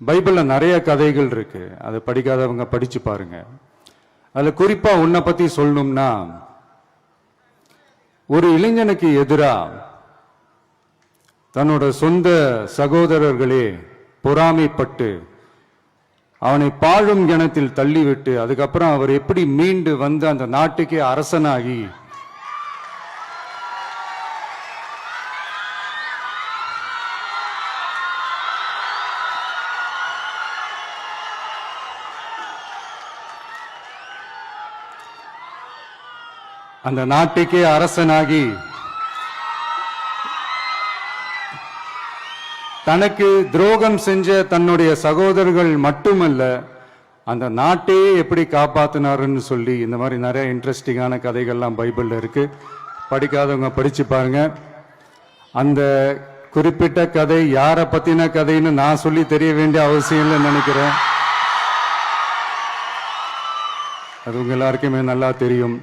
பைபிளில் நிறைய கதைகள் இருக்கு, அதை படிக்காதவங்க படிச்சு பாருங்க. அதில் குறிப்பா உன்னை பத்தி சொல்லணும்னா, ஒரு இளைஞனுக்கு எதிராக தன்னோட சொந்த சகோதரர்களே பொறாமைப்பட்டு அவனை பாழும் கிணத்தில் தள்ளிவிட்டு அதுக்கப்புறம் அவர் எப்படி மீண்டு வந்து அந்த நாட்டுக்கே அரசனாகி அந்த நாட்டுக்கே அரசனாகி தனக்கு துரோகம் செஞ்ச தன்னுடைய சகோதரர்கள் மட்டுமல்ல, அந்த நாட்டையே எப்படி காப்பாத்தினாருன்னு சொல்லி இந்த மாதிரி நிறைய இன்ட்ரெஸ்டிங்கான கதைகள்லாம் பைபிள்ல இருக்கு. படிக்காதவங்க படிச்சு பாருங்க. அந்த குறிப்பிட்ட கதை யாரை பத்தின கதைன்னு நான் சொல்லி தெரிய வேண்டிய அவசியம் இல்லைன்னு நினைக்கிறேன். அது உங்க எல்லாருக்குமே நல்லா தெரியும்.